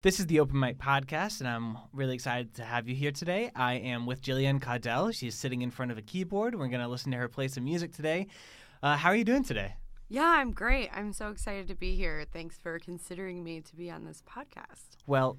This is the Open Mic Podcast, and I'm really excited to have you here today. I am with Jillian Caudill. She's sitting in front of a keyboard. We're going to listen to her play some music today. How are you doing today? Yeah, I'm great. I'm so excited to be here. Thanks for considering me to be on this podcast. Well,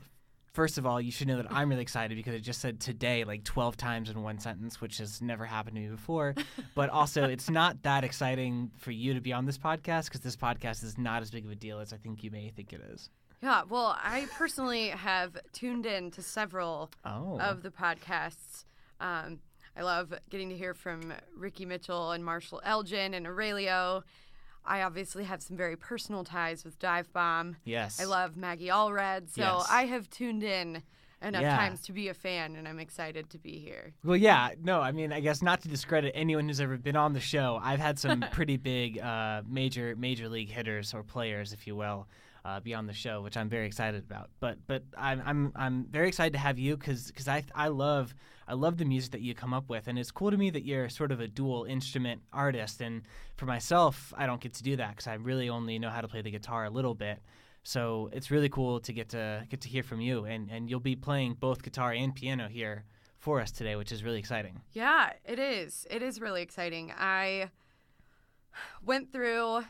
first of all, you should know that I'm really excited because it just said today like 12 times in one sentence, which has never happened to me before. But also, it's not that exciting for you to be on this podcast because this podcast is not as big of a deal as I think you may think it is. Yeah, well, I personally have tuned in to several of the podcasts. I love getting to hear from Ricky Mitchell and Marshall Elgin and Aurelio. I obviously have some very personal ties with Dive Bomb. Yes. I love Maggie Allred, so Yes. I have tuned in enough times to be a fan, and I'm excited to be here. Well, yeah, no, I mean, I guess not to discredit anyone who's ever been on the show. I've had some pretty big major league hitters or players, if you will, be on the show, which I'm very excited about. But I'm very excited to have you because I love the music that you come up with, and it's cool to me that you're sort of a dual instrument artist. And for myself, I don't get to do that because I really only know how to play the guitar a little bit. So it's really cool to get to hear from you, and you'll be playing both guitar and piano here for us today, which is really exciting. Yeah, it is. It is really exciting. I went through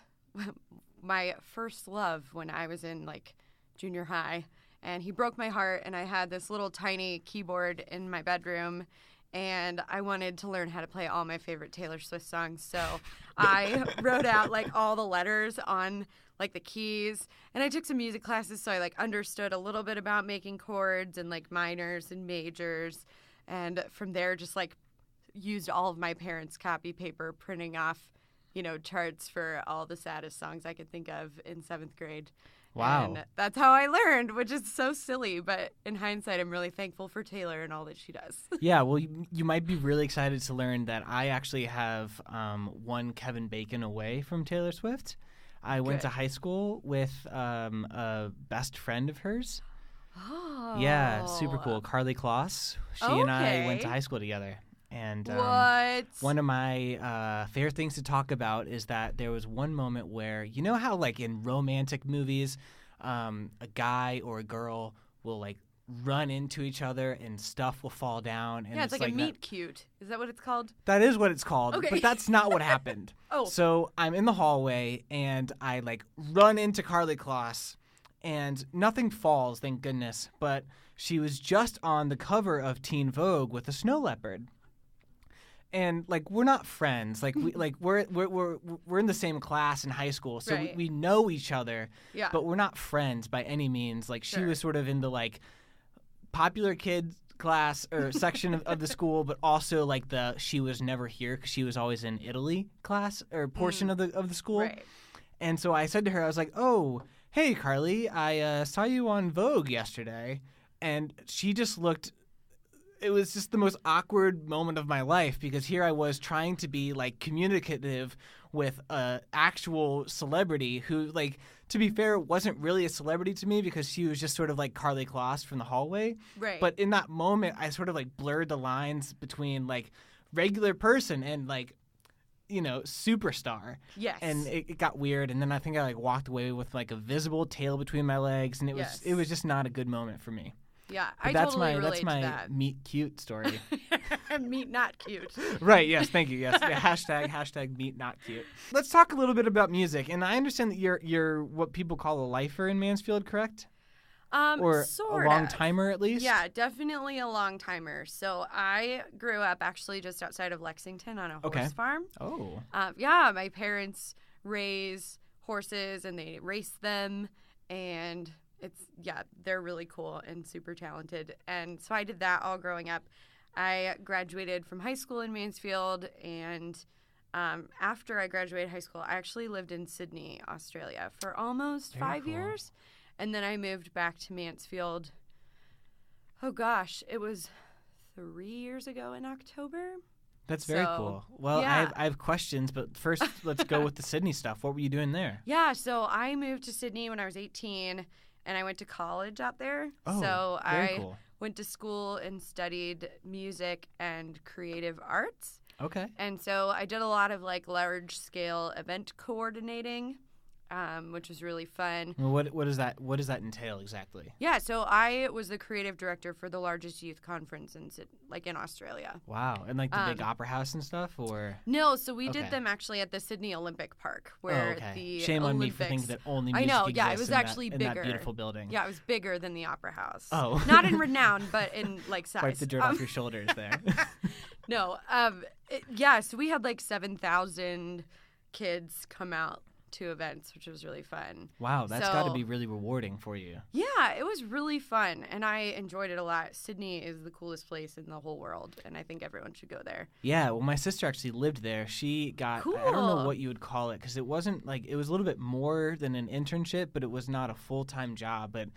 my first love when I was in like junior high, and he broke my heart, and I had this little tiny keyboard in my bedroom, and I wanted to learn how to play all my favorite Taylor Swift songs. So I wrote out like all the letters on like the keys, and I took some music classes, so I like understood a little bit about making chords and like minors and majors, and from there just like used all of my parents' copy paper, printing off, you know, charts for all the saddest songs I could think of in 7th grade. Wow. And that's how I learned, which is so silly, but in hindsight, I'm really thankful for Taylor and all that she does. Yeah, well, you might be really excited to learn that I actually have one Kevin Bacon away from Taylor Swift. I went to high school with a best friend of hers. Oh. Yeah, super cool. Carly Kloss. She and I went to high school together. And one of my favorite things to talk about is that there was one moment where, you know how like in romantic movies, a guy or a girl will like run into each other and stuff will fall down. And yeah, it's like a meet that, cute. Is that what it's called? That is what it's called, okay. But that's not what happened. Oh. So I'm in the hallway and I like run into Carly Kloss and nothing falls, thank goodness. But she was just on the cover of Teen Vogue with a snow leopard. And like we're not friends, like we're in the same class in high school, so right. we know each other, yeah. But we're not friends by any means. Like she Sure. was sort of in the like popular kid class or section of the school, but also like the she was never here because she was always in Italy class or portion of the school. Right. And so I said to her, I was like, "Oh, hey Carly, I saw you on Vogue yesterday," and she just looked. It was just the most awkward moment of my life because here I was trying to be like communicative with a actual celebrity who, like, to be fair, wasn't really a celebrity to me because she was just sort of like Carly Kloss from the hallway. Right. But in that moment, I sort of like blurred the lines between like regular person and like, you know, superstar. Yes. And it got weird. And then I think I like walked away with like a visible tail between my legs, and it was just not a good moment for me. Yeah, But I that's totally my relate to that's my that. meet cute story. Meet not cute. Right, yes, thank you. Yes. Yeah, hashtag meet not cute. Let's talk a little bit about music. And I understand that you're what people call a lifer in Mansfield, correct? Or sort a long of. timer at least? Yeah, definitely a long timer. So I grew up actually just outside of Lexington on a horse farm. Oh. Yeah, my parents raise horses and they race them, and they're really cool and super talented. And so I did that all growing up. I graduated from high school in Mansfield, and after I graduated high school, I actually lived in Sydney, Australia for almost Very 5 cool. years. And then I moved back to Mansfield. Oh gosh, it was 3 years ago in October. That's very cool. Well, yeah. I have questions, but first let's go with the Sydney stuff. What were you doing there? Yeah, so I moved to Sydney when I was 18, and I went to college out there. Oh, so very I cool. went to school and studied music and creative arts. Okay. And so I did a lot of like large scale event coordinating. which was really fun. Well, what does that entail exactly? Yeah, so I was the creative director for the largest youth conference in Australia. Wow, and like the big opera house and stuff, or no? So we did them actually at the Sydney Olympic Park, where the shame on me for thinking that only music exists it was actually bigger. In that beautiful building. Yeah, it was bigger than the opera house. Oh, not in renown, but in like size. Wipe the dirt off your shoulders there. No, so we had like 7,000 kids come out to events, which was really fun. Wow, that's got to be really rewarding for you. Yeah, it was really fun, and I enjoyed it a lot. Sydney is the coolest place in the whole world, and I think everyone should go there. Yeah, well, my sister actually lived there. She got, cool. I don't know what you would call it, because it wasn't like, it was a little bit more than an internship, but it was not a full-time job. But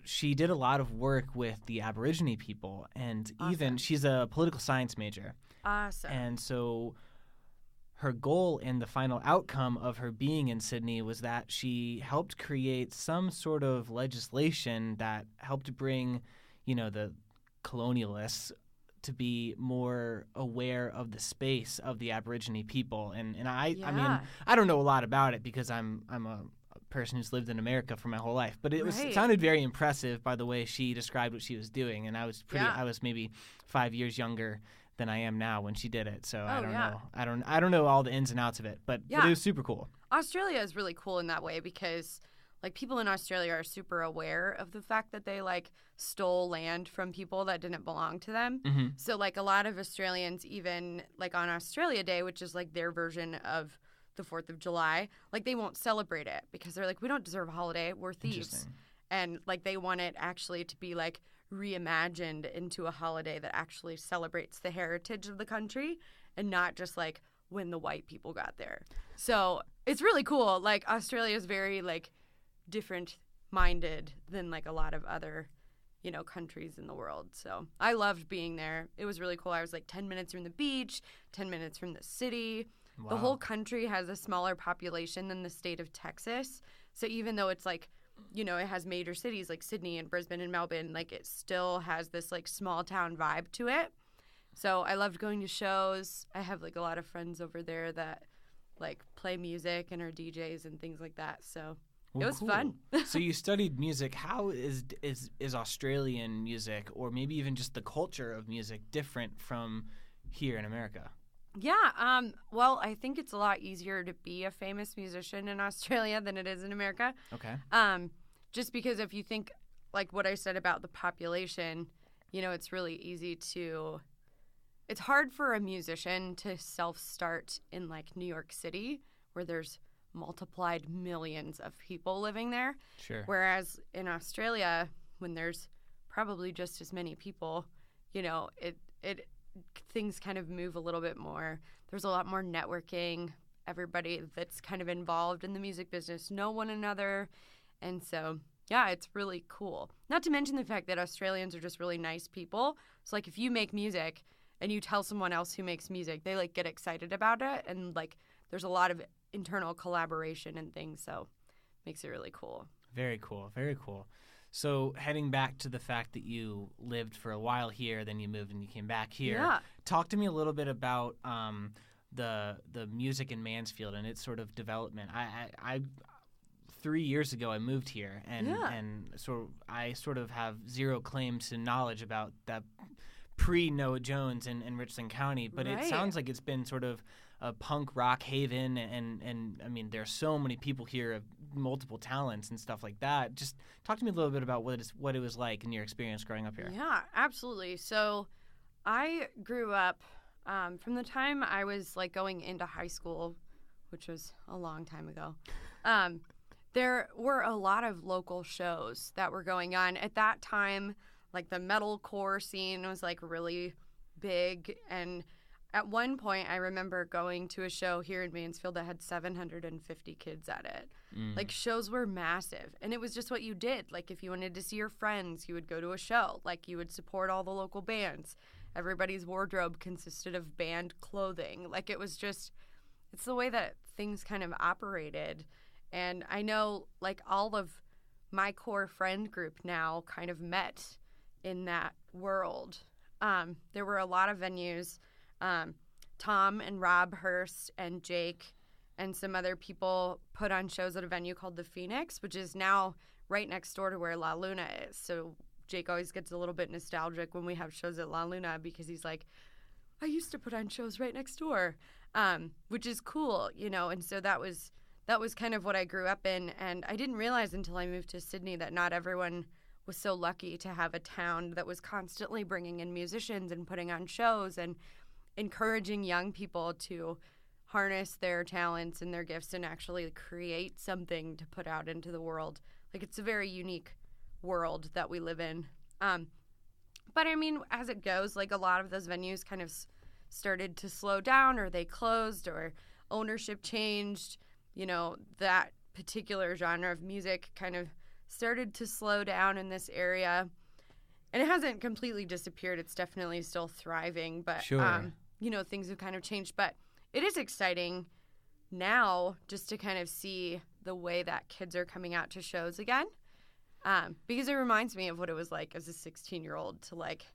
she did a lot of work with the Aborigine people, and even she's a political science major. Awesome. And so her goal and the final outcome of her being in Sydney was that she helped create some sort of legislation that helped bring, the colonialists to be more aware of the space of the Aborigine people. And I mean, I don't know a lot about it because I'm a person who's lived in America for my whole life, but it sounded very impressive by the way she described what she was doing. And I was I was maybe 5 years younger than I am now when she did it. So I don't know. I don't know all the ins and outs of it, but it was super cool. Australia is really cool in that way because like people in Australia are super aware of the fact that they like stole land from people that didn't belong to them. Mm-hmm. So like a lot of Australians, even like on Australia Day, which is like their version of the 4th of July, like they won't celebrate it because they're like, we don't deserve a holiday. We're thieves. And like they want it actually to be like reimagined into a holiday that actually celebrates the heritage of the country and not just like when the white people got there. So it's really cool. Like Australia is very like different minded than like a lot of other, countries in the world. So I loved being there. It was really cool. I was like 10 minutes from the beach, 10 minutes from the city. Wow. The whole country has a smaller population than the state of Texas. So even though it's like, it has major cities like Sydney and Brisbane and Melbourne, like it still has this like small town vibe to it. So I loved going to shows. I have like a lot of friends over there that like play music and are DJs and things like that. So it was fun. So you studied music. How is Australian music, or maybe even just the culture of music, different from here in America? Yeah, well, I think it's a lot easier to be a famous musician in Australia than it is in America. Okay. Just because if you think, like what I said about the population, it's really easy to... It's hard for a musician to self-start in, like, New York City, where there's multiplied millions of people living there. Sure. Whereas in Australia, when there's probably just as many people, things kind of move a little bit more. There's a lot more networking. Everybody that's kind of involved in the music business know one another. And so, yeah, it's really cool. Not to mention the fact that Australians are just really nice people. So, like, if you make music and you tell someone else who makes music, they, like, get excited about it. And, like, there's a lot of internal collaboration and things. So, it makes it really cool. Very cool. Very cool. So heading back to the fact that you lived for a while here, then you moved and you came back here. Yeah. Talk to me a little bit about the music in Mansfield and its sort of development. I 3 years ago I moved here, and so I sort of have zero claim to knowledge about that pre-Noah Jones in Richland County, but It sounds like it's been sort of a punk rock haven, and I mean, there's so many people here of multiple talents and stuff like that. Just talk to me a little bit about what it was like in your experience growing up here. Yeah, absolutely. So I grew up from the time I was like going into high school, which was a long time ago. There were a lot of local shows that were going on at that time. Like the metalcore scene was like really big, and at one point, I remember going to a show here in Mansfield that had 750 kids at it. Like, shows were massive. And it was just what you did. Like, if you wanted to see your friends, you would go to a show. Like, you would support all the local bands. Everybody's wardrobe consisted of band clothing. Like, it was just, it's the way that things kind of operated. And I know, like, all of my core friend group now kind of met in that world. There were a lot of venues. Tom and Rob Hurst and Jake and some other people put on shows at a venue called the Phoenix, which is now right next door to where La Luna is. So Jake always gets a little bit nostalgic when we have shows at La Luna because he's like, I used to put on shows right next door, which is cool, you know. And so that was kind of what I grew up in. And I didn't realize until I moved to Sydney that not everyone was so lucky to have a town that was constantly bringing in musicians and putting on shows and encouraging young people to harness their talents and their gifts and actually create something to put out into the world. Like, it's a very unique world that we live in. But I mean, as it goes, like, a lot of those venues kind of started to slow down, or they closed, or ownership changed. You know, that particular genre of music kind of started to slow down in this area. And it hasn't completely disappeared. It's definitely still thriving. But, Sure. you know, things have kind of changed. But it is exciting now just to kind of see the way that kids are coming out to shows again. Because it reminds me of what it was like as a 16-year-old to, like,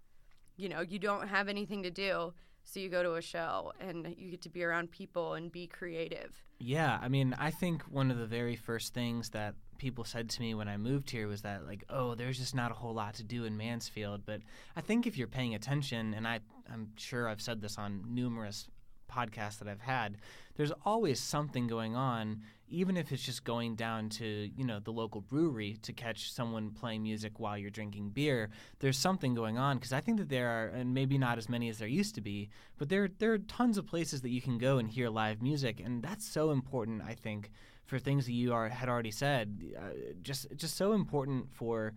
you know, you don't have anything to do, so you go to a show and you get to be around people and be creative. Yeah, I mean, I think one of the very first things that people said to me when I moved here was that, like, oh, there's just not a whole lot to do in Mansfield. But I think if you're paying attention, and I'm sure I've said this on numerous podcasts that I've had, there's always something going on, even if it's just going down to, you know, the local brewery to catch someone playing music while you're drinking beer. There's something going on, because I think that there are, and maybe not as many as there used to be, but there are tons of places that you can go and hear live music, and that's so important, I think, for things that you had already said. Just so important for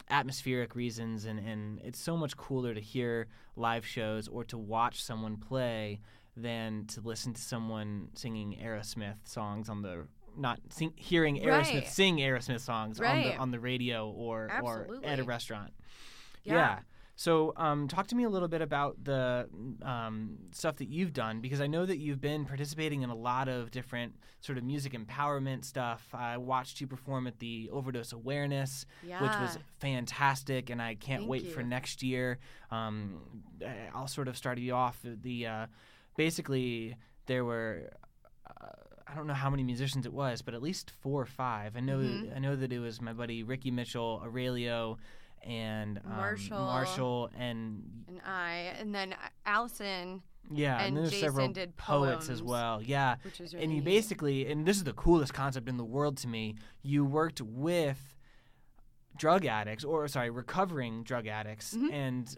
atmospheric reasons, and it's so much cooler to hear live shows or to watch someone play than to listen to someone singing Aerosmith songs on the hearing Aerosmith Right. sing Aerosmith songs Right. on the radio or Absolutely. at a restaurant. Yeah. So talk to me a little bit about the stuff that you've done, because I know that you've been participating in a lot of different sort of music empowerment stuff. I watched you perform at the Overdose Awareness, which was fantastic, and I can't Thank wait you. for next year. I'll sort of start you off. Basically, there were I don't know how many musicians it was, but at least 4 or 5. I know that it was my buddy Ricky Mitchell, Aurelio, and Marshall, and then Allison. yeah, and and then there's Jason several did poets as poems, well. Yeah, which is really and you neat. basically, and this is the coolest concept in the world to me, you worked with recovering drug addicts, and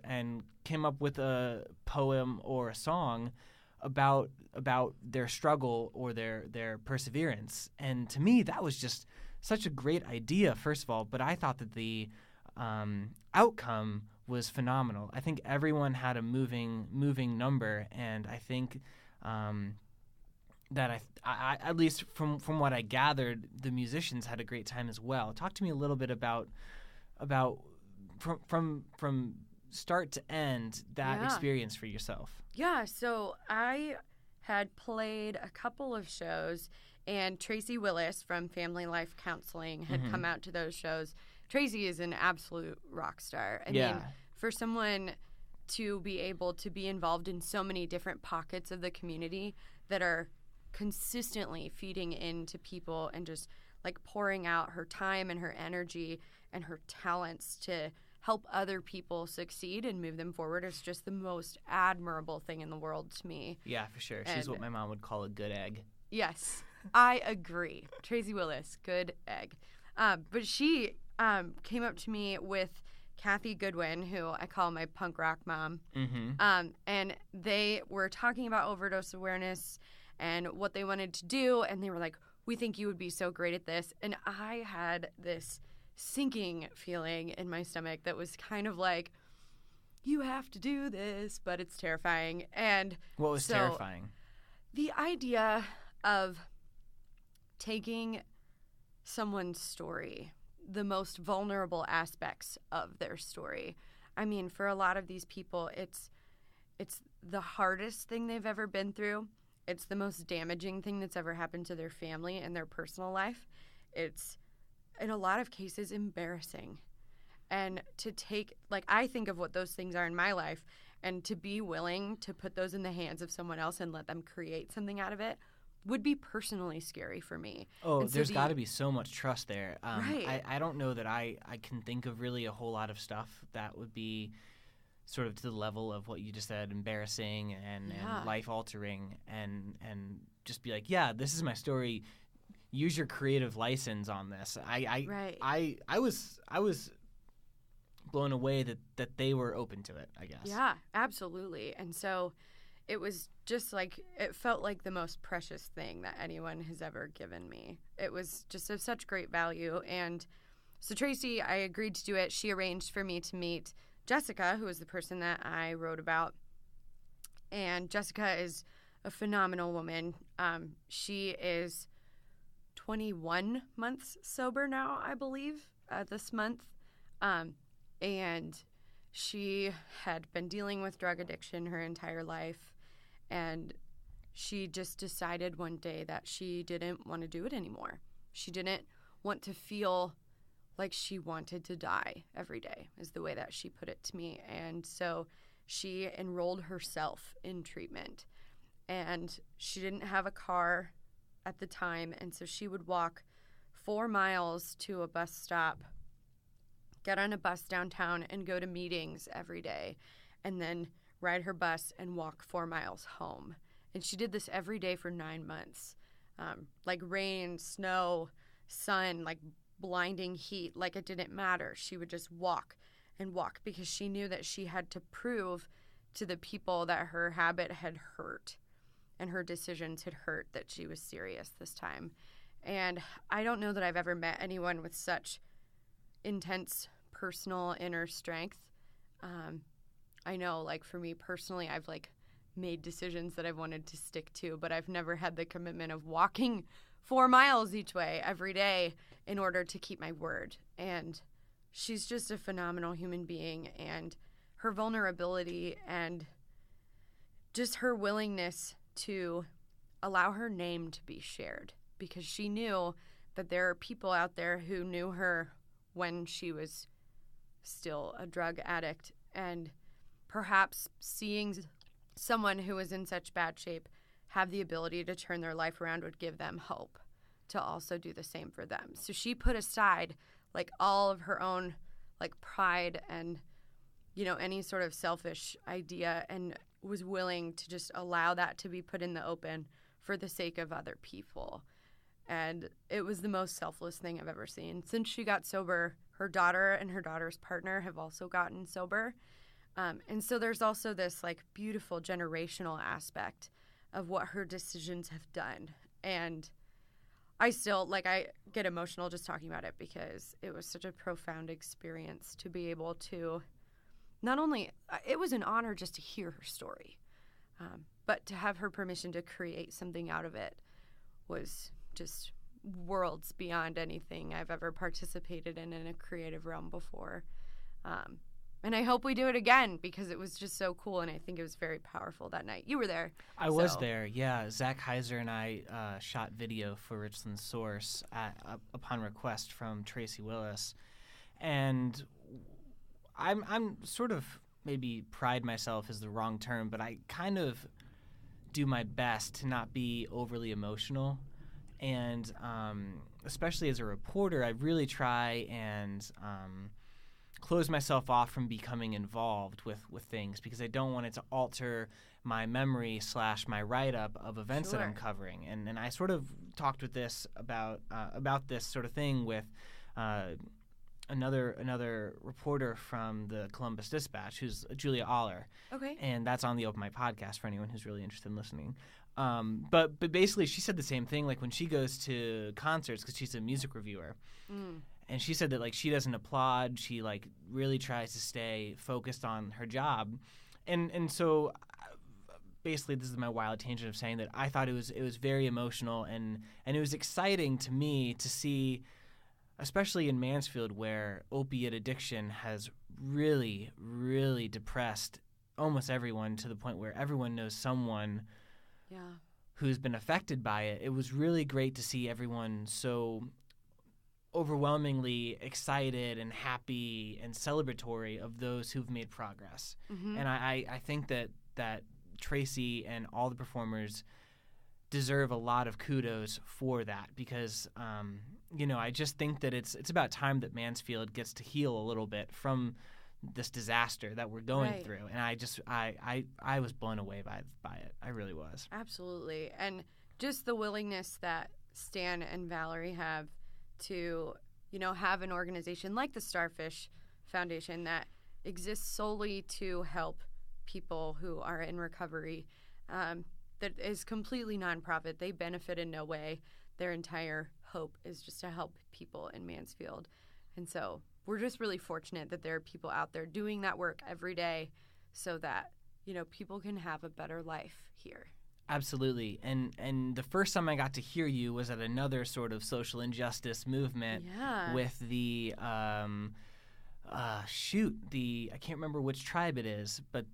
came up with a poem or a song about their struggle or their perseverance. And to me, that was just such a great idea, first of all, but I thought that the outcome was phenomenal. I think everyone had a moving number, and I think that I at least from what I gathered, the musicians had a great time as well. Talk to me a little bit about from start to end that experience for yourself. Yeah, so I had played a couple of shows, and Tracy Willis from Family Life Counseling had come out to those shows. Tracy is an absolute rock star. I mean, for someone to be able to be involved in so many different pockets of the community that are consistently feeding into people and just like pouring out her time and her energy and her talents to help other people succeed and move them forward is just the most admirable thing in the world to me. Yeah, for sure. She's what my mom would call a good egg. Yes, I agree. Tracy Willis, good egg. But she came up to me with Kathy Goodwin, who I call my punk rock mom. And they were talking about overdose awareness and what they wanted to do. And they were like, we think you would be so great at this. And I had this sinking feeling in my stomach that was kind of like, you have to do this, but it's terrifying. And what was terrifying? The idea of taking someone's story, the most vulnerable aspects of their story. I mean, for a lot of these people, it's the hardest thing they've ever been through. It's the most damaging thing that's ever happened to their family and their personal life. It's, in a lot of cases, embarrassing. And to take, like, I think of what those things are in my life, and to be willing to put those in the hands of someone else and let them create something out of it would be personally scary for me. Oh, And so there's got to be so much trust there. Right. I don't know that I can think of really a whole lot of stuff that would be sort of to the level of what you just said, embarrassing and life-altering, and just be like, yeah, this is my story. Use your creative license on this. I was blown away that they were open to it, I guess. Yeah, absolutely. And so it was just like, it felt like the most precious thing that anyone has ever given me. It was just of such great value. And so Tracy, I agreed to do it. She arranged for me to meet Jessica, who is the person that I wrote about. And Jessica is a phenomenal woman. She is 21 months sober now, I believe, this month. And she had been dealing with drug addiction her entire life. And she just decided one day that she didn't want to do it anymore. She didn't want to feel like she wanted to die every day, is the way that she put it to me. And so she enrolled herself in treatment. And she didn't have a car at the time, and so she would walk 4 miles to a bus stop, get on a bus downtown, and go to meetings every day, and then ride her bus and walk 4 miles home. And she did this every day for 9 months. Like rain, snow, sun, like blinding heat, like it didn't matter. She would just walk and walk because she knew that she had to prove to the people that her habit had hurt and her decisions had hurt that she was serious this time. And I don't know that I've ever met anyone with such intense personal inner strength. I know, like, for me personally, I've, like, made decisions that I've wanted to stick to, but I've never had the commitment of walking 4 miles each way every day in order to keep my word. And she's just a phenomenal human being, and her vulnerability and just her willingness to allow her name to be shared, because she knew that there are people out there who knew her when she was still a drug addict, and perhaps seeing someone who was in such bad shape have the ability to turn their life around would give them hope to also do the same for them. So she put aside, like, all of her own, like, pride and, you know, any sort of selfish idea, and was willing to just allow that to be put in the open for the sake of other people. And it was the most selfless thing I've ever seen. Since she got sober, her daughter and her daughter's partner have also gotten sober. And so there's also this, like, beautiful generational aspect of what her decisions have done. And I still, like, I get emotional just talking about it because it was such a profound experience to be able to not only, it was an honor just to hear her story, but to have her permission to create something out of it was just worlds beyond anything I've ever participated in a creative realm before. And I hope we do it again because it was just so cool, and I think it was very powerful that night. You were there. I was there, yeah. Zach Heiser and I shot video for Richland Source upon request from Tracy Willis. And I'm sort of, maybe pride myself is the wrong term, but I kind of do my best to not be overly emotional. And especially as a reporter, I really try and close myself off from becoming involved with things because I don't want it to alter my memory / my write-up of events that I'm covering. And I sort of talked with this about this sort of thing with another reporter from the Columbus Dispatch, who's Julia Aller. Okay. And that's on the Open Mic podcast for anyone who's really interested in listening. But basically, she said the same thing, like when she goes to concerts, because she's a music reviewer. And she said that, like, she doesn't applaud. She, like, really tries to stay focused on her job. And so basically this is my wild tangent of saying that I thought it was very emotional and it was exciting to me to see, especially in Mansfield, where opiate addiction has really, really depressed almost everyone to the point where everyone knows someone who's been affected by it. It was really great to see everyone so overwhelmingly excited and happy and celebratory of those who've made progress. And I think that Tracy and all the performers deserve a lot of kudos for that because, I just think that it's about time that Mansfield gets to heal a little bit from this disaster that we're going through. And I was blown away by it. I really was. Absolutely. And just the willingness that Stan and Valerie have to, have an organization like the Starfish Foundation that exists solely to help people who are in recovery, that is completely nonprofit. They benefit in no way. Their entire hope is just to help people in Mansfield. And so we're just really fortunate that there are people out there doing that work every day so that, people can have a better life here. Absolutely. And the first time I got to hear you was at another sort of social injustice movement with the I can't remember which tribe it is, but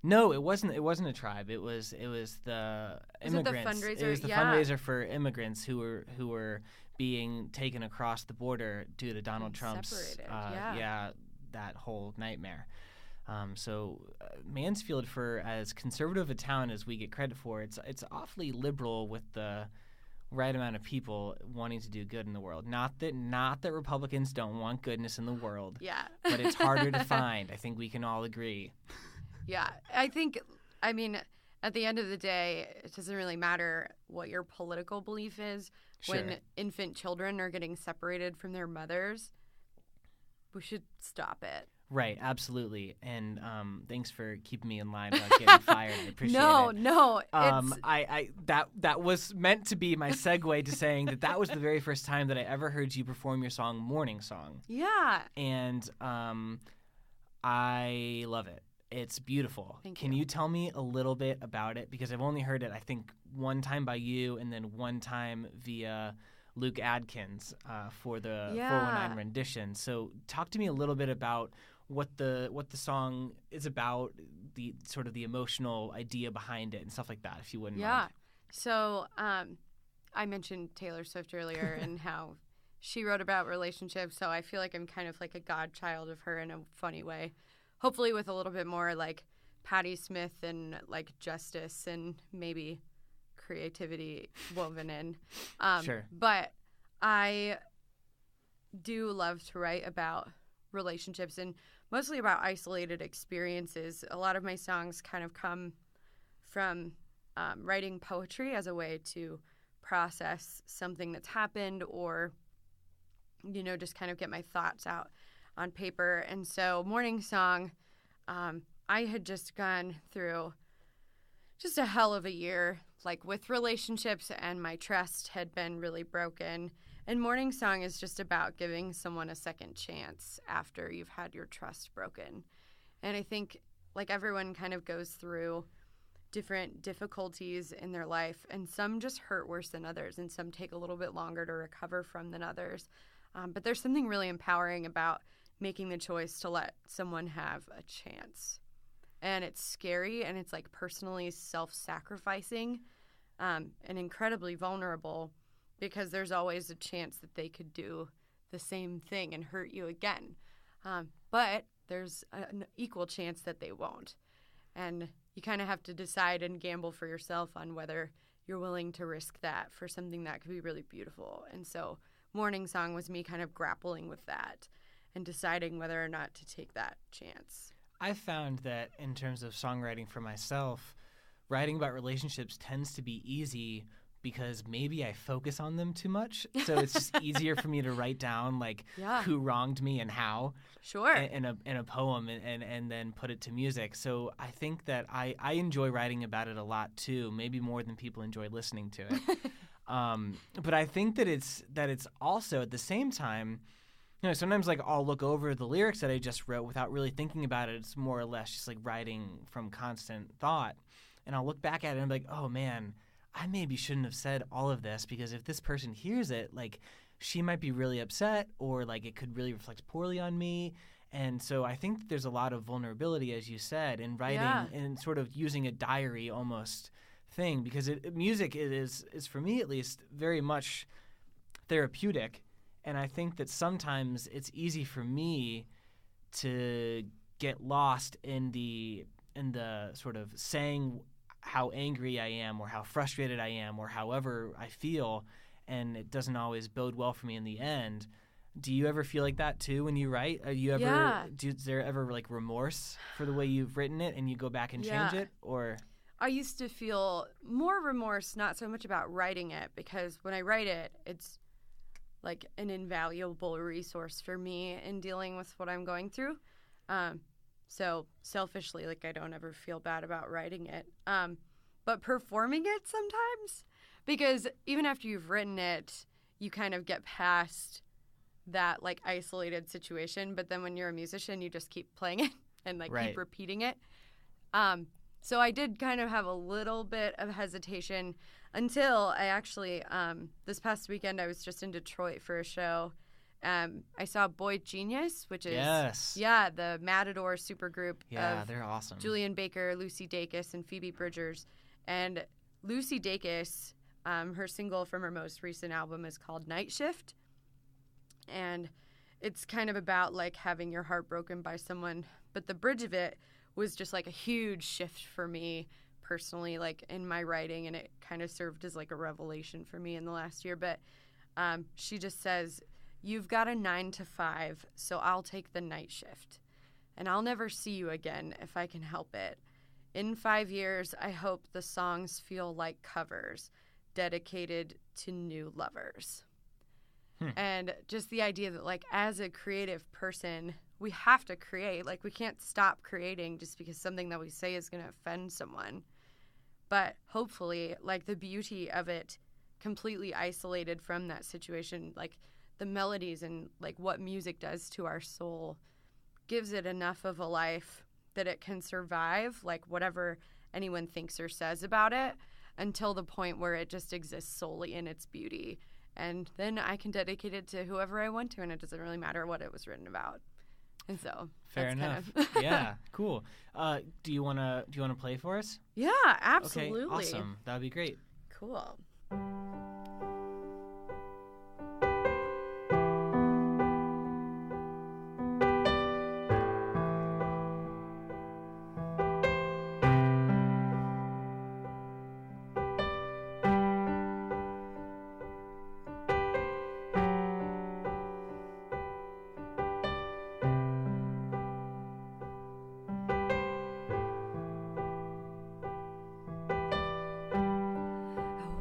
no, it wasn't a tribe. It was the immigrants. It was the fundraiser. It was the fundraiser for immigrants who were being taken across the border due to Donald Trump's that whole nightmare. So Mansfield, for as conservative a town as we get credit for, it's awfully liberal with the right amount of people wanting to do good in the world. Not that Republicans don't want goodness in the world. Yeah. But it's harder to find. I think we can all agree. Yeah. I mean, at the end of the day, it doesn't really matter what your political belief is. Sure. When infant children are getting separated from their mothers, we should stop it. Right, absolutely. And thanks for keeping me in line about getting fired. I appreciate it. No. That was meant to be my segue to saying that was the very first time that I ever heard you perform your song Morning Song. Yeah. And I love it. It's beautiful. Can you tell me a little bit about it? Because I've only heard it, I think, one time by you and then one time via Luke Adkins for the 419 rendition. So talk to me a little bit about what the song is about, the sort of the emotional idea behind it and stuff like that, if you wouldn't mind. Yeah. So I mentioned Taylor Swift earlier and how she wrote about relationships. So I feel like I'm kind of like a godchild of her in a funny way. Hopefully with a little bit more like Patti Smith and like justice and maybe creativity woven in. Sure. But I do love to write about relationships and mostly about isolated experiences. A lot of my songs kind of come from writing poetry as a way to process something that's happened or, just kind of get my thoughts out on paper. And so Morning Song, I had just gone through just a hell of a year, like with relationships, and my trust had been really broken. And Morning Song is just about giving someone a second chance after you've had your trust broken. And I think like everyone kind of goes through different difficulties in their life, and some just hurt worse than others, and some take a little bit longer to recover from than others. But there's something really empowering about making the choice to let someone have a chance. And it's scary, and it's like personally self-sacrificing and incredibly vulnerable, because there's always a chance that they could do the same thing and hurt you again. But there's an equal chance that they won't. And you kind of have to decide and gamble for yourself on whether you're willing to risk that for something that could be really beautiful. And so Morning Song was me kind of grappling with that and deciding whether or not to take that chance. I found that in terms of songwriting for myself, writing about relationships tends to be easy because maybe I focus on them too much. So it's just easier for me to write down who wronged me and how. Sure. In a poem and then put it to music. So I think that I enjoy writing about it a lot too, maybe more than people enjoy listening to it. But I think that it's also at the same time, sometimes I'll look over the lyrics that I just wrote without really thinking about it. It's more or less just like writing from constant thought. And I'll look back at it and be like, oh man, I maybe shouldn't have said all of this, because if this person hears it, she might be really upset, or it could really reflect poorly on me. And so I think that there's a lot of vulnerability, as you said, in writing and sort of using a diary almost thing, because music is for me at least very much therapeutic. And I think that sometimes it's easy for me to get lost in the sort of saying how angry I am or how frustrated I am or however I feel, and it doesn't always bode well for me in the end. Do you ever feel like that too when you write? Is there ever like remorse for the way you've written it and you go back and change it? Or I used to feel more remorse, not so much about writing it, because when I write it, it's like an invaluable resource for me in dealing with what I'm going through. So selfishly, like, I don't ever feel bad about writing it. But performing it sometimes, because even after you've written it, you kind of get past that like isolated situation. But then when you're a musician, you just keep playing it and like keep repeating it. So I did kind of have a little bit of hesitation until I actually, this past weekend, I was just in Detroit for a show. I saw Boy Genius, which is the Matador supergroup of they're awesome. Julian Baker, Lucy Dacus, and Phoebe Bridgers. And Lucy Dacus, her single from her most recent album is called Night Shift. And it's kind of about like having your heart broken by someone. But the bridge of it was just like a huge shift for me personally, like in my writing, and it kind of served as like a revelation for me in the last year. But she just says, "You've got a 9 to 5, so I'll take the night shift. And I'll never see you again if I can help it. In 5 years, I hope the songs feel like covers, dedicated to new lovers." And just the idea that, like, as a creative person, we have to create. Like, we can't stop creating just because something that we say is going to offend someone. But hopefully, like, the beauty of it completely isolated from that situation, like, the melodies and, like, what music does to our soul gives it enough of a life that it can survive, like, whatever anyone thinks or says about it, until the point where it just exists solely in its beauty. And then I can dedicate it to whoever I want to, and it doesn't really matter what it was written about. And so fair enough. Yeah, cool. Do you wanna play for us? Yeah, absolutely. Okay, awesome. That would be great. Cool.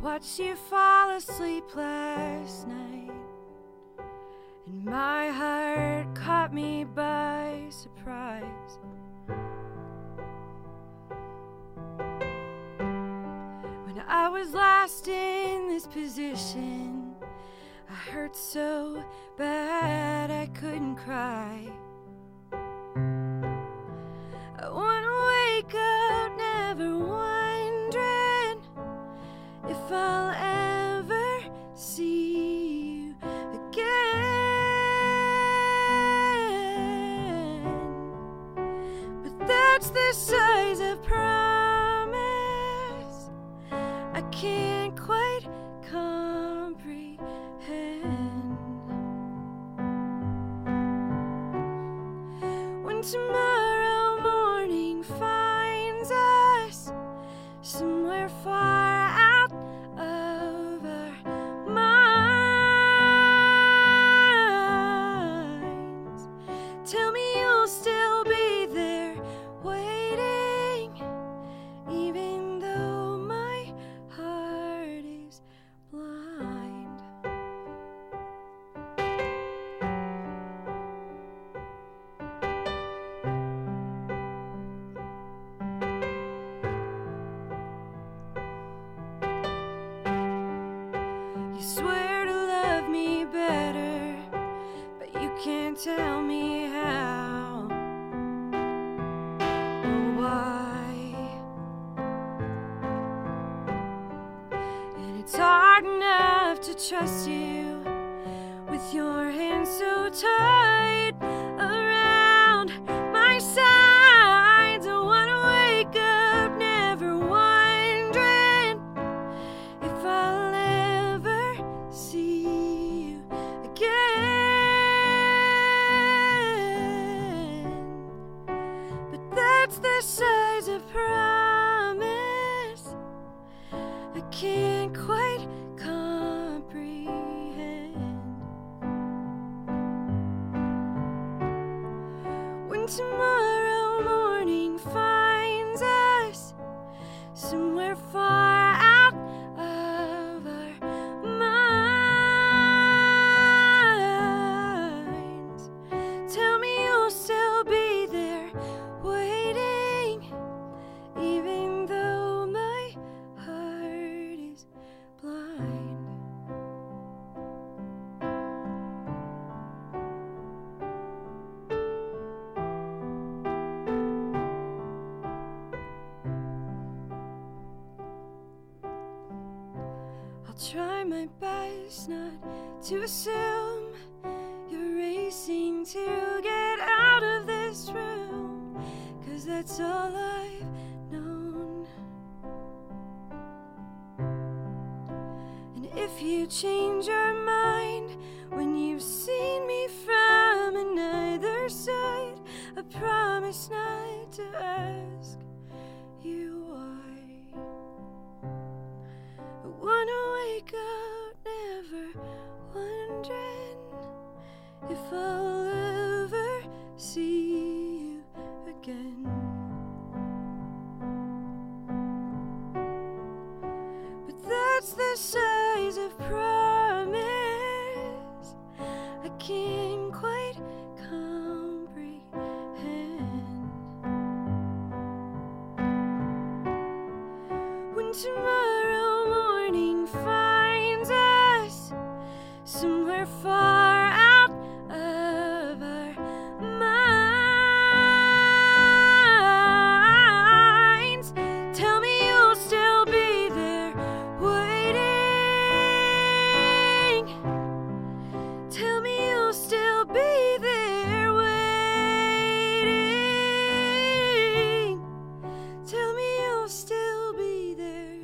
Watched you fall asleep last night, and my heart caught me by surprise. When I was last in this position, I hurt so bad I couldn't cry. I wanna wake up never wondering if I'll ever see you again. But that's the size of promise I can't quite comprehend. When tomorrow morning finds us somewhere far out of our minds, tell me you'll still be there waiting, even though my heart is blind. You swear to love me better, but you can't tell me how or why. And it's hard enough to trust you with your hands so tight around my sides. I wanna wake up never wondering if I'll ever see you again. But that's the size of promise can't quite comprehend. When tomorrow morning finds us somewhere far out of our minds, tell me you'll still be there waiting, even though my heart is blind. I'll try my best not to assume you're racing to get out of this room, 'cause that's all I've known. And if you change your mind when you've seen me from another side, I promise not to ask you why. I wanna wake up never wondering if I'll ever see you again. But that's the size of promise I can't quite comprehend. When tomorrow morning finds us somewhere far out of our minds, tell me you'll still be there waiting. Tell me you'll still be there waiting. Tell me you'll still be there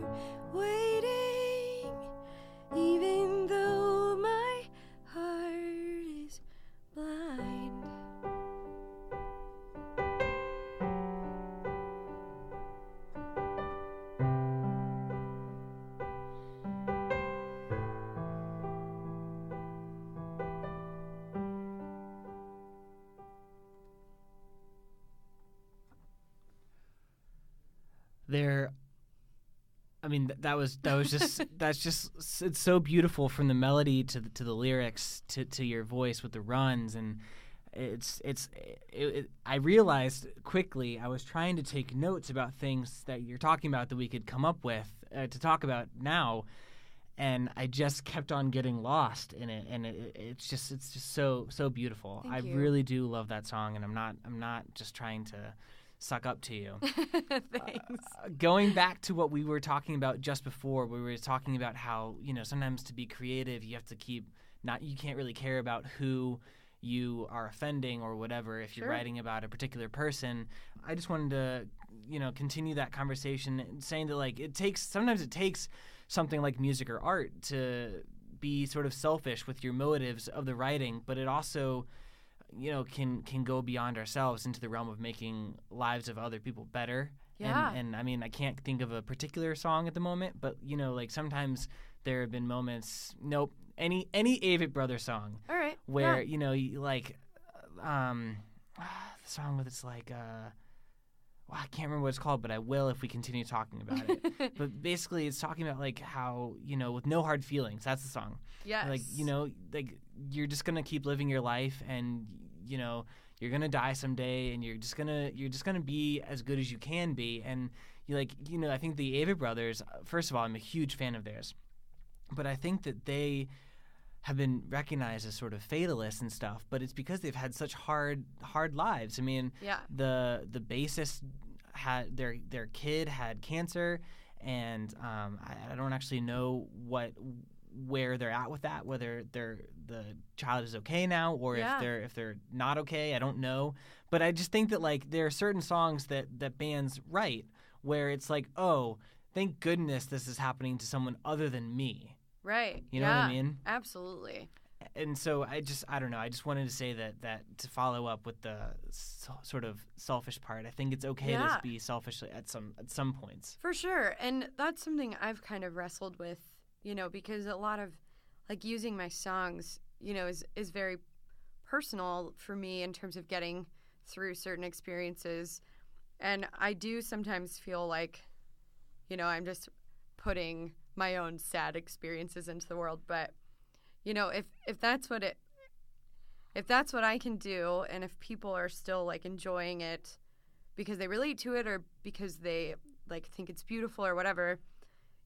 waiting, even though my heart is blind. There, I mean, that was just that's just it's so beautiful, from the melody to the lyrics to your voice with the runs, and I realized quickly I was trying to take notes about things that you're talking about that we could come up with to talk about now, and I just kept on getting lost in it, and it's just so beautiful. Thank I you. really do love that song, and I'm not just trying to suck up to you. Thanks. Going back to what we were talking about just before, we were talking about how, sometimes to be creative, you have to you can't really care about who you are offending or whatever if you're Sure. writing about a particular person. I just wanted to, continue that conversation, saying that sometimes it takes something like music or art to be sort of selfish with your motives of the writing, but it also can go beyond ourselves into the realm of making lives of other people better. Yeah. And I mean, I can't think of a particular song at the moment, but sometimes there have been moments. Nope. Any Avett Brothers song. All right. Where Yeah. you like, the song with it's like well, I can't remember what it's called, but I will if we continue talking about it. But basically, it's talking about like how with no hard feelings. That's the song. Yes. Like you're just gonna keep living your life, and you're gonna die someday, and you're just gonna be as good as you can be. And I think the Avett Brothers. First of all, I'm a huge fan of theirs, but I think that they have been recognized as sort of fatalists and stuff, but it's because they've had such hard lives. I mean, Yeah. the bassist had their kid had cancer, and I don't actually know where they're at with that, whether the child is okay now or Yeah. if they're not okay. I don't know, but I just think that like there are certain songs that bands write where it's like, oh, thank goodness this is happening to someone other than me. Right. You know what I mean? Absolutely. And so I don't know. I just wanted to say that to follow up with the sort of selfish part. I think it's okay to be selfish at some points. For sure. And that's something I've kind of wrestled with, because a lot of like using my songs, is very personal for me in terms of getting through certain experiences. And I do sometimes feel like, I'm just putting my own sad experiences into the world. But, if that's what I can do, and if people are still like enjoying it because they relate to it or because they like think it's beautiful or whatever,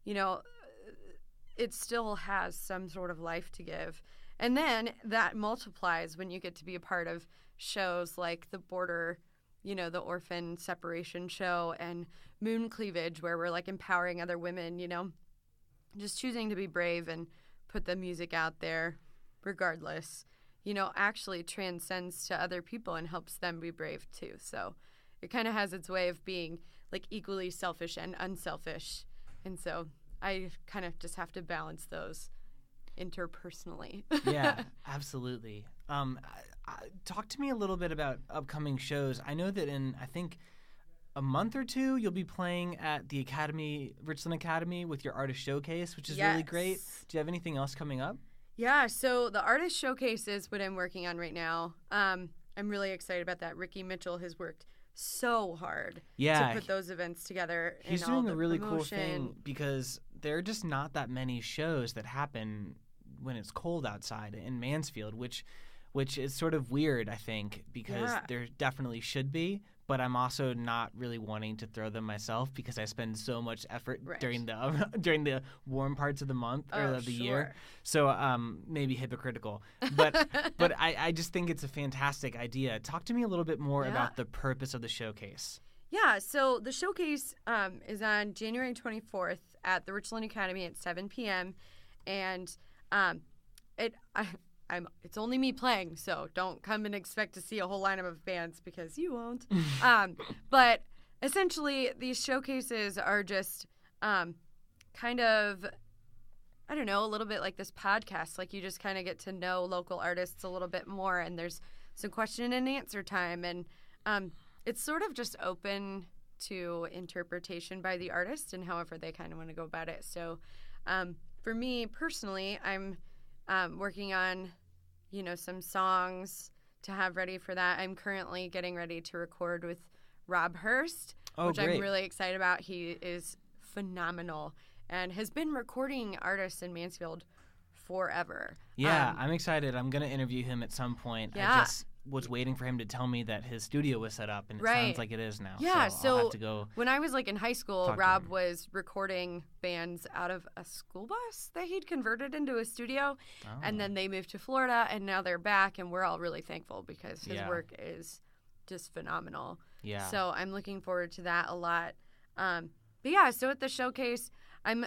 it still has some sort of life to give. And then that multiplies when you get to be a part of shows like The Border, the orphan separation show, and Moon Cleavage, where we're like empowering other women, just choosing to be brave and put the music out there regardless, actually transcends to other people and helps them be brave too. So it kind of has its way of being like equally selfish and unselfish. And so I kind of just have to balance those interpersonally. Yeah, absolutely. Talk to me a little bit about upcoming shows. I know that in, I think, a month or two, you'll be playing at the Richland Academy with your artist showcase, which is really great. Do you have anything else coming up? Yeah, so the artist showcase is what I'm working on right now. I'm really excited about that. Ricky Mitchell has worked so hard to put those events together. He's doing a really cool thing because there are just not that many shows that happen when it's cold outside in Mansfield, which is sort of weird, I think, because there definitely should be. But I'm also not really wanting to throw them myself because I spend so much effort during the warm parts of the month or of the year. So maybe hypocritical. But I just think it's a fantastic idea. Talk to me a little bit more about the purpose of the showcase. Yeah, so the showcase is on January 24th at the Richland Academy at 7 p.m. And it's only me playing, so don't come and expect to see a whole lineup of bands because you won't. But essentially, these showcases are just kind of, I don't know, a little bit like this podcast. Like you just kind of get to know local artists a little bit more, and there's some question and answer time. And it's sort of just open to interpretation by the artist and however they kind of want to go about it. So for me personally, I'm working on, some songs to have ready for that. I'm currently getting ready to record with Rob Hurst, which great. I'm really excited about. He is phenomenal and has been recording artists in Mansfield forever. Yeah, I'm excited. I'm going to interview him at some point. Yeah. I just was waiting for him to tell me that his studio was set up, and it sounds like it is now. Yeah, so I'll have to go. When I was in high school, Rob was recording bands out of a school bus that he'd converted into a studio, and then they moved to Florida, and now they're back, and we're all really thankful because his work is just phenomenal. Yeah. So I'm looking forward to that a lot. But yeah, so at the showcase, I'm,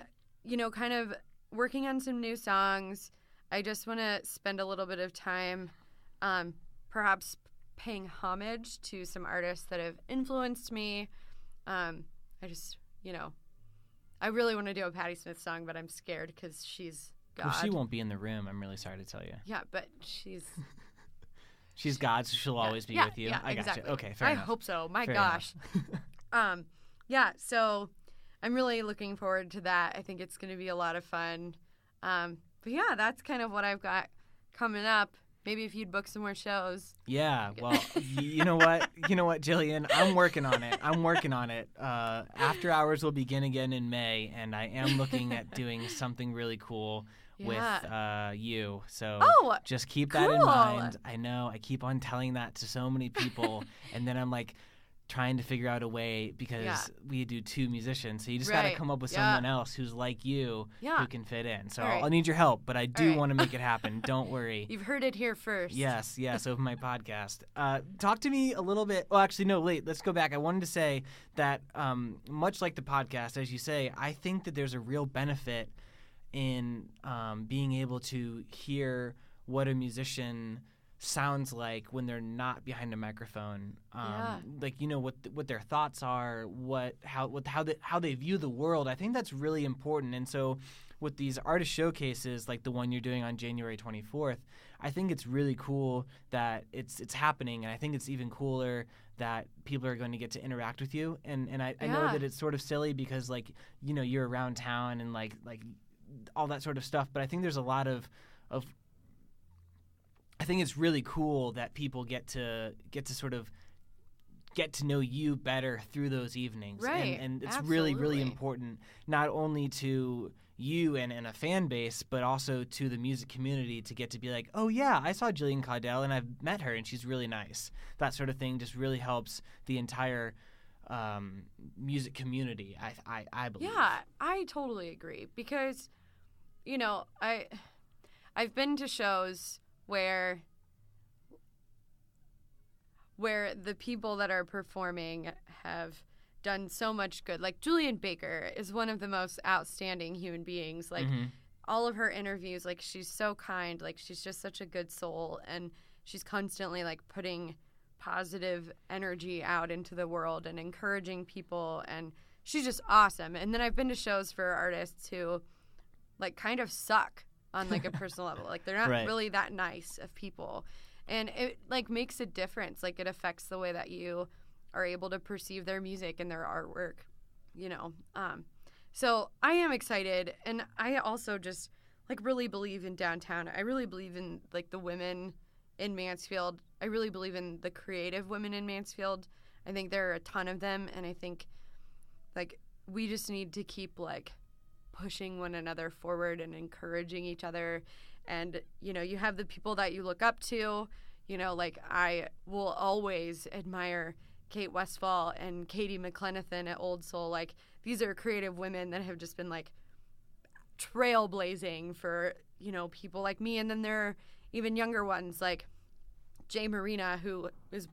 kind of working on some new songs. I just want to spend a little bit of time perhaps paying homage to some artists that have influenced me. I just, I really want to do a Patti Smith song, but I'm scared because she's God. Well, she won't be in the room, I'm really sorry to tell you. Yeah, but she's... she's God, so she'll always be with you. Yeah, I exactly. Gotcha. Okay, fair enough. I hope so. My gosh. Yeah, so I'm really looking forward to that. I think it's going to be a lot of fun. But yeah, that's kind of what I've got coming up. Maybe if you'd book some more shows. Yeah, well, you know what, Jillian? I'm working on it. After Hours will begin again in May, and I am looking at doing something really cool with you. So just keep that in mind. I know I keep on telling that to so many people, and then I'm like trying to figure out a way because we do two musicians. So you just got to come up with someone else who's like you who can fit in. So I'll need your help, but I do want to make it happen. Don't worry. You've heard it here first. Yes, over my podcast. Talk to me a little bit. Well, actually, no, wait. Let's go back. I wanted to say that much like the podcast, as you say, I think that there's a real benefit in being able to hear what a musician sounds like when they're not behind a microphone, like what their thoughts are, how they view the world. I think that's really important. And so with these artist showcases like the one you're doing on January 24th, I think it's really cool that it's happening, and I think it's even cooler that people are going to get to interact with you. And I know that it's sort of silly because, like, you know, you're around town and like all that sort of stuff, but I think there's a lot of I think it's really cool that people get to sort of get to know you better through those evenings. Right. And it's Absolutely. really, really important, not only to you and a fan base, but also to the music community to get to be like, oh yeah, I saw Jillian Caudill and I've met her and she's really nice. That sort of thing just really helps the entire music community, I believe. Yeah, I totally agree because, you know, I've been to shows where the people that are performing have done so much good. Like, Julian Baker is one of the most outstanding human beings. Like, all of her interviews, like, she's so kind. Like, she's just such a good soul, and she's constantly, like, putting positive energy out into the world and encouraging people, and she's just awesome. And then I've been to shows for artists who, like, kind of suck on, like, a personal level. Like, they're not really that nice of people. And it, like, makes a difference. Like, it affects the way that you are able to perceive their music and their artwork, you know. So I am excited. And I also just, like, really believe in downtown. I really believe in, like, the women in Mansfield. I really believe in the creative women in Mansfield. I think there are a ton of them. And I think, like, we just need to keep, like, pushing one another forward and encouraging each other. And, you know, you have the people that you look up to. You know, like, I will always admire Kate Westfall and Katie McLenithan at Old Soul. Like, these are creative women that have just been, like, trailblazing for, you know, people like me. And then there are even younger ones like Jay Marina, who is,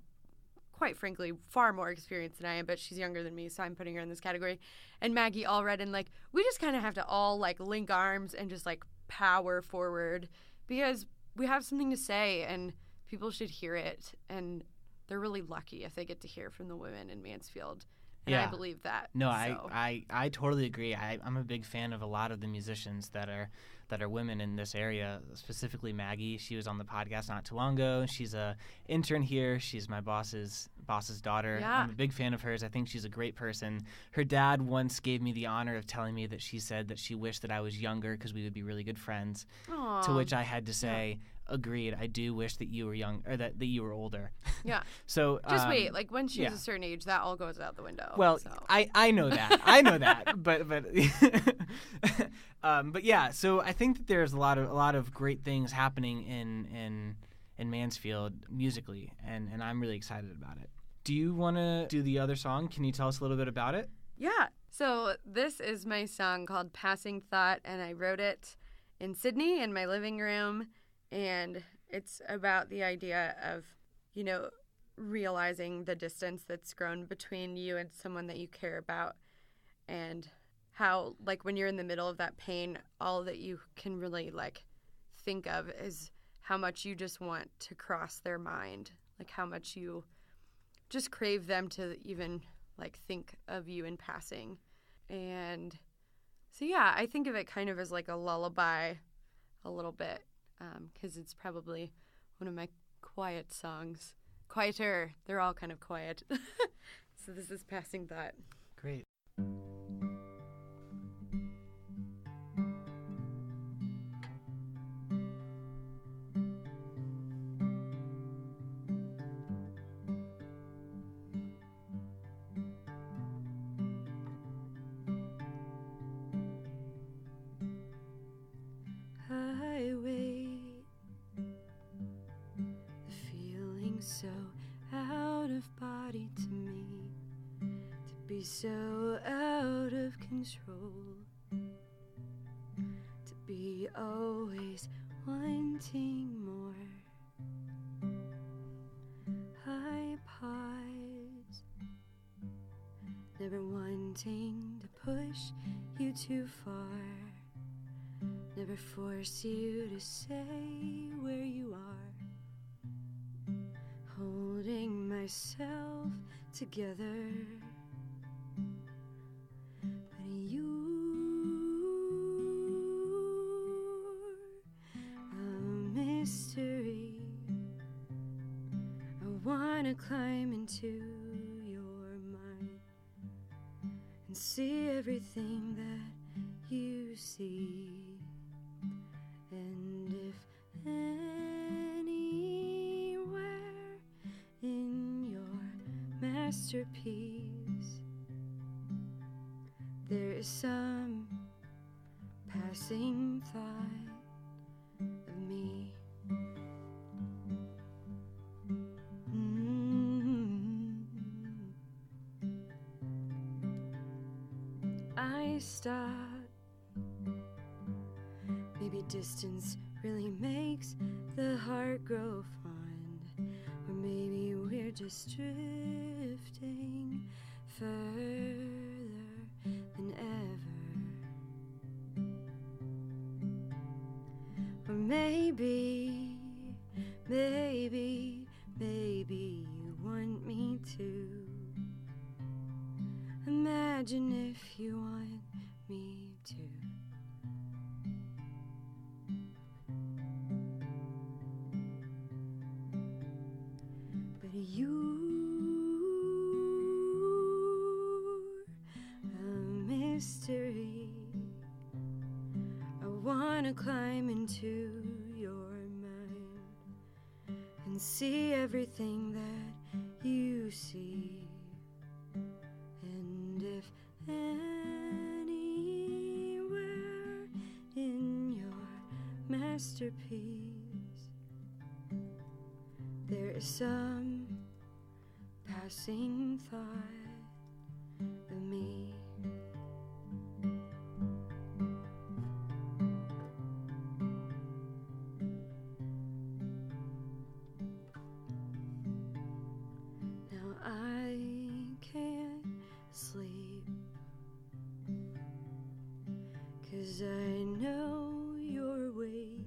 quite frankly, far more experienced than I am, but she's younger than me, so I'm putting her in this category. And Maggie Allred. And, like, we just kind of have to all, like, link arms and just, like, power forward because we have something to say and people should hear it. And they're really lucky if they get to hear from the women in Mansfield. And I believe that. No, so. I totally agree. I'm a big fan of a lot of the musicians that are women in this area, specifically Maggie. She was on the podcast not too long ago. She's a intern here. She's my boss's daughter. Yeah. I'm a big fan of hers. I think she's a great person. Her dad once gave me the honor of telling me that she said that she wished that I was younger because we would be really good friends. Aww. To which I had to say, agreed. I do wish that you were young, or that you were older. Yeah. So just wait. Like, when she's a certain age, that all goes out the window. Well, so. I know that. I know that. But but yeah. So I think that there's a lot of great things happening in Mansfield musically, and I'm really excited about it. Do you want to do the other song? Can you tell us a little bit about it? Yeah. So this is my song called Passing Thought, and I wrote it in Sydney in my living room. And it's about the idea of, you know, realizing the distance that's grown between you and someone that you care about, and how, like, when you're in the middle of that pain, all that you can really, like, think of is how much you just want to cross their mind, like how much you just crave them to even, like, think of you in passing. And so, yeah, I think of it kind of as like a lullaby a little bit. Because it's probably one of my quiet songs. Quieter. They're all kind of quiet. So this is Passing Thought. Great. So out of body to me, to be so out of control, to be always wanting more. I pause, never wanting to push you too far, never force you to say where you are. Holding myself together, but you climb into your mind and see everything that you see. And if anywhere in your masterpiece there is some passing thought of me, I stop. Maybe distance really makes the heart grow fond, or maybe we're just drifting further than ever. Or maybe you want me to. Imagine if you want me to. But you're a mystery. I wanna climb into your mind and see everything that you see. And if anywhere in your masterpiece there is some passing thought of me, now I can't sleep 'cause I know you're awake.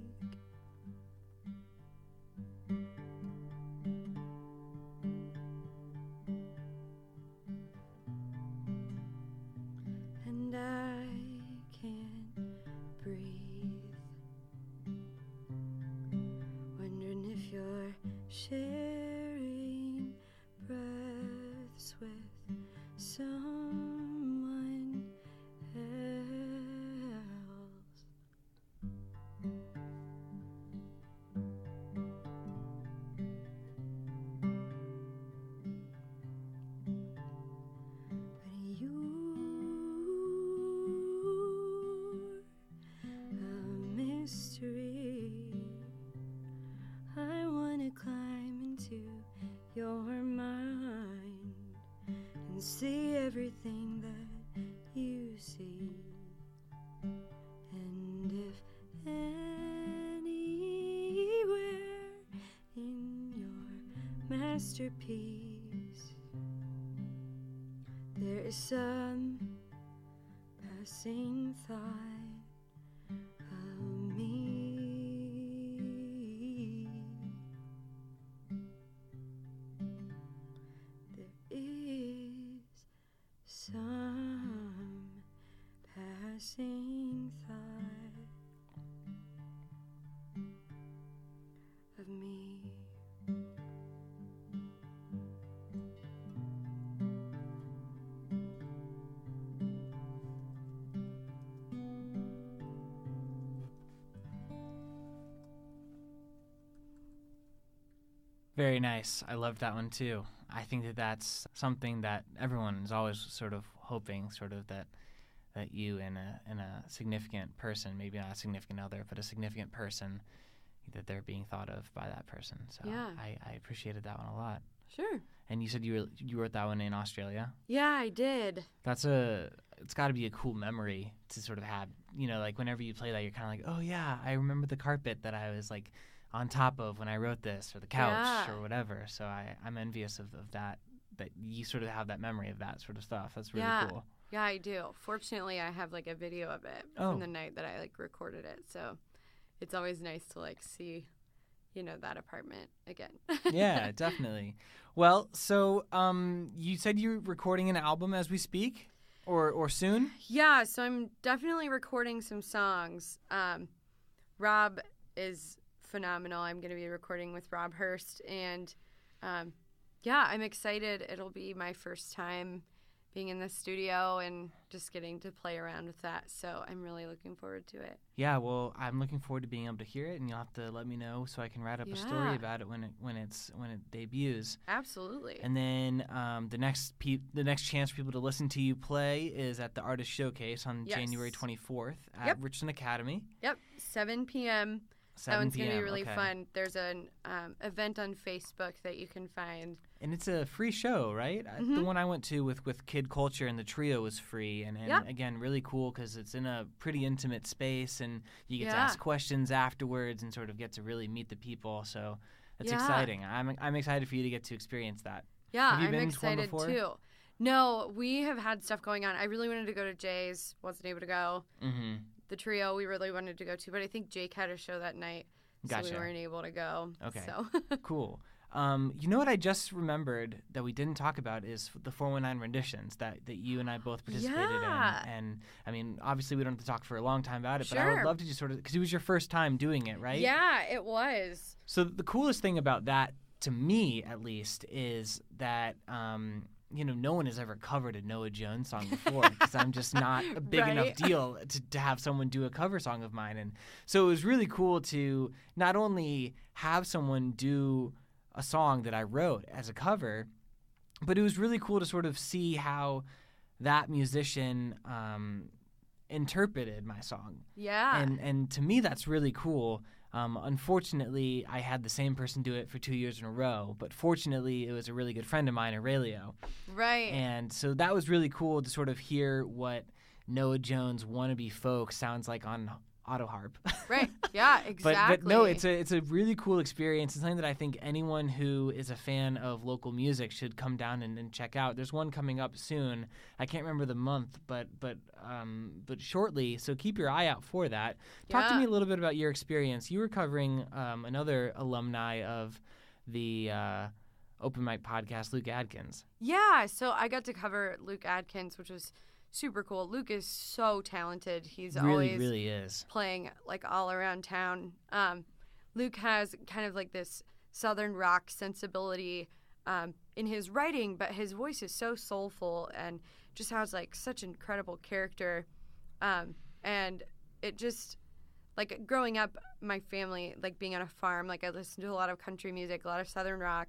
And I can't breathe, wondering if you're sharing breaths with someone else. But you're a mystery. I wanna climb into your mind and see everything that you see. And if anywhere in your masterpiece there is some passing thought of me, there is some passing thought of me. Very nice. I loved that one too. I think that that's something that everyone is always sort of hoping, sort of that you and a significant person, maybe not a significant other, but a significant person, that they're being thought of by that person. So Yeah. I appreciated that one a lot. Sure. And you said you wrote that one in Australia? Yeah, I did. It's got to be a cool memory to sort of have, like whenever you play that, you're kind of like, oh yeah, I remember the carpet that I was like on top of when I wrote this, or the couch or whatever. So I'm envious of that you sort of have that memory of that sort of stuff. That's really cool. Yeah, I do. Fortunately, I have like a video of it from the night that I like recorded it. So it's always nice to like see, that apartment again. Yeah, definitely. Well, so you said you're recording an album as we speak, or soon? Yeah, so I'm definitely recording some songs. Rob is phenomenal. I'm going to be recording with Rob Hurst, and Yeah, I'm excited. It'll be my first time being in the studio and just getting to play around with that. So I'm really looking forward to it. Yeah, well, I'm looking forward to being able to hear it, and you'll have to let me know so I can write up a story about it when it debuts. Absolutely. And then the next chance for people to listen to you play is at the Artist Showcase on January 24th at Richland Academy. Yep, 7 p.m. That one's going to be really fun. There's an event on Facebook that you can find. And it's a free show, right? Mm-hmm. The one I went to with Kid Culture and the trio was free. And again, really cool because it's in a pretty intimate space and you get to ask questions afterwards and sort of get to really meet the people. So that's exciting. I'm excited for you to get to experience that. Yeah, Have you I'm been to one excited before? too. No, we have had stuff going on. I really wanted to go to Jay's, wasn't able to go. Mm-hmm. The trio we really wanted to go to, but I think Jake had a show that night, so we weren't able to go. Okay, so. Cool. You know what I just remembered that we didn't talk about is the 419 renditions that you and I both participated in. And, I mean, obviously we don't have to talk for a long time about it, but I would love to just sort of, because it was your first time doing it, right? Yeah, it was. So the coolest thing about that, to me at least, is that no one has ever covered a Noah Jones song before because I'm just not a big enough deal to have someone do a cover song of mine. And so it was really cool to not only have someone do a song that I wrote as a cover, but it was really cool to sort of see how that musician interpreted my song. Yeah. And to me, that's really cool. Unfortunately, I had the same person do it for 2 years in a row, but fortunately, it was a really good friend of mine, Aurelio. Right. And so that was really cool to sort of hear what Noah Jones' wannabe folk sounds like on auto harp. Right. Yeah, exactly. But no, it's a really cool experience. It's something that I think anyone who is a fan of local music should come down and check out. There's one coming up soon. I can't remember the month, but shortly. So keep your eye out for that. Talk to me a little bit about your experience. You were covering another alumni of the Open Mic podcast, Luke Adkins. Yeah, so I got to cover Luke Adkins, which was super cool. Luke is so talented. He's always really is playing like all around town. Luke has kind of like this southern rock sensibility in his writing, but his voice is so soulful and just has like such incredible character. And it just, like, growing up, my family, like being on a farm, like I listened to a lot of country music, a lot of southern rock.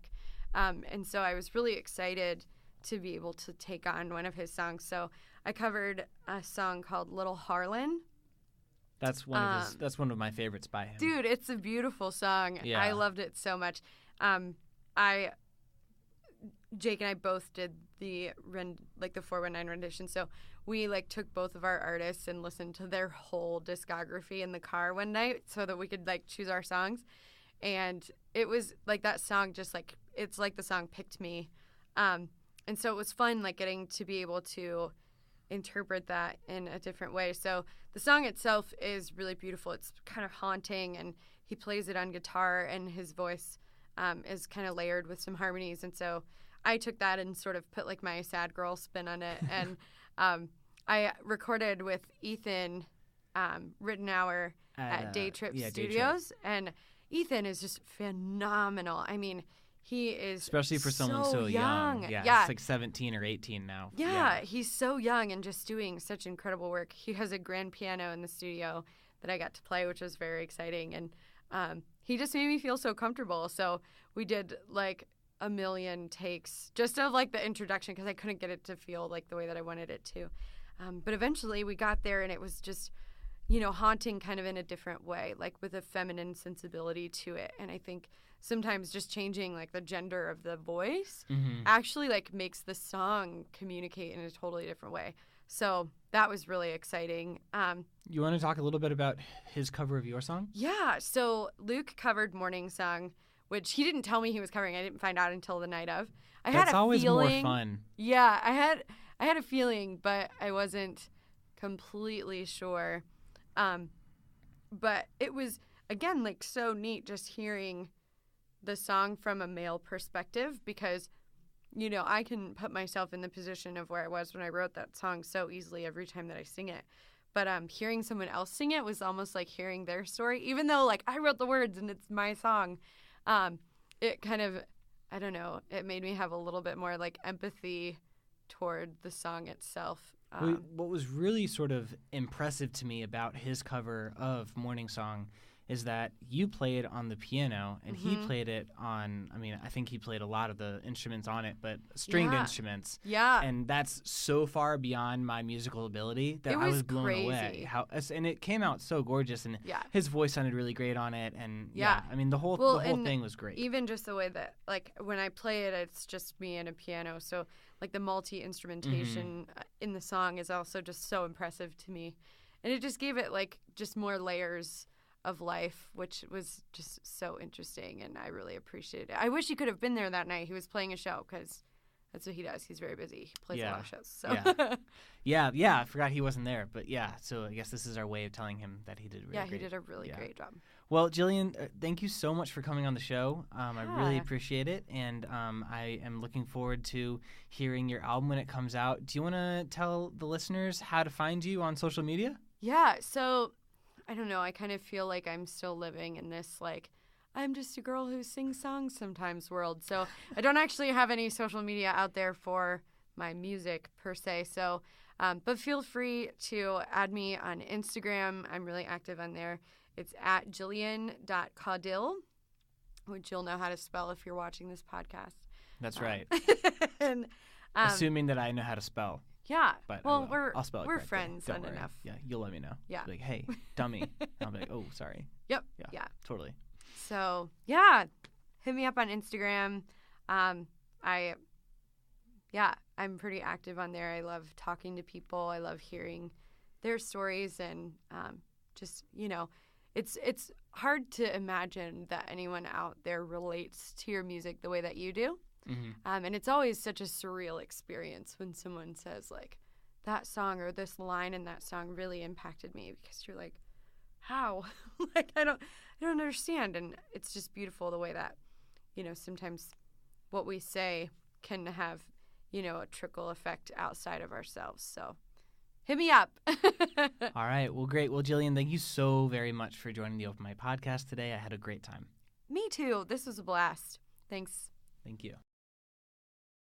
And so I was really excited to be able to take on one of his songs. So I covered a song called Little Harlan. That's one of my favorites by him. Dude, it's a beautiful song. Yeah. I loved it so much. Jake and I both did the 419 rendition. So we like took both of our artists and listened to their whole discography in the car one night so that we could like choose our songs. And it was like that song just like, it's like the song picked me. And so it was fun like getting to be able to interpret that in a different way. So the song itself is really beautiful. It's kind of haunting, and he plays it on guitar, and his voice is kind of layered with some harmonies. And so I took that and sort of put like my sad girl spin on it. And I recorded with Ethan Rittenauer at Day Trip Studios. And Ethan is just phenomenal. I mean, he is especially for someone so young. Yeah, it's like 17 or 18 now. Yeah, he's so young and just doing such incredible work. He has a grand piano in the studio that I got to play, which was very exciting. And he just made me feel so comfortable. So we did like a million takes just of like the introduction because I couldn't get it to feel like the way that I wanted it to. But eventually we got there, and it was just, haunting kind of in a different way, like with a feminine sensibility to it. And I think sometimes just changing like the gender of the voice actually like makes the song communicate in a totally different way. So that was really exciting. You want to talk a little bit about his cover of your song? Yeah. So Luke covered Morning Song, which he didn't tell me he was covering. I didn't find out until the night of. That's always more fun. Yeah, I had a feeling, but I wasn't completely sure. But it was, again, like so neat just hearing the song from a male perspective because, I can put myself in the position of where I was when I wrote that song so easily every time that I sing it. But hearing someone else sing it was almost like hearing their story, even though like I wrote the words and it's my song. It kind of, I don't know, it made me have a little bit more like empathy toward the song itself. What was really sort of impressive to me about his cover of Morning Song is that you played on the piano and he played it on, I mean, I think he played a lot of the instruments on it, but stringed instruments. Yeah. And that's so far beyond my musical ability that I was blown away. And it came out so gorgeous, and his voice sounded really great on it. And I mean, the whole thing was great. Even just the way that, like, when I play it, it's just me and a piano. So, like, the multi-instrumentation in the song is also just so impressive to me. And it just gave it, like, just more layers of life, which was just so interesting, and I really appreciated it. I wish he could have been there that night. He was playing a show, because that's what he does. He's very busy. He plays a lot of shows. So. Yeah, I forgot he wasn't there, but so I guess this is our way of telling him that he did really great. Yeah, he did a really great job. Well, Jillian, thank you so much for coming on the show. I really appreciate it, and I am looking forward to hearing your album when it comes out. Do you want to tell the listeners how to find you on social media? Yeah, so I don't know. I kind of feel like I'm still living in this, like, I'm just a girl who sings songs sometimes world. So I don't actually have any social media out there for my music per se. So, but feel free to add me on Instagram. I'm really active on there. It's at Jillian.Caudill, which you'll know how to spell if you're watching this podcast. That's right. And, assuming that I know how to spell. Yeah. But well, I'll spell it we're correctly. friends Don't worry. enough. Yeah, you'll let me know. Yeah. Like, hey, dummy. I'll be like, oh, sorry. Yep. Yeah. Totally. So, hit me up on Instagram. I'm pretty active on there. I love talking to people. I love hearing their stories, and just, you know, it's hard to imagine that anyone out there relates to your music the way that you do. Mm-hmm. And it's always such a surreal experience when someone says, like, that song or this line in that song really impacted me, because you're like, how? Like, I don't understand. And it's just beautiful the way that, you know, sometimes what we say can have, you know, a trickle effect outside of ourselves. So hit me up. All right. Well, great. Well, Jillian, thank you so very much for joining the Open Mic podcast today. I had a great time. Me too. This was a blast. Thanks. Thank you.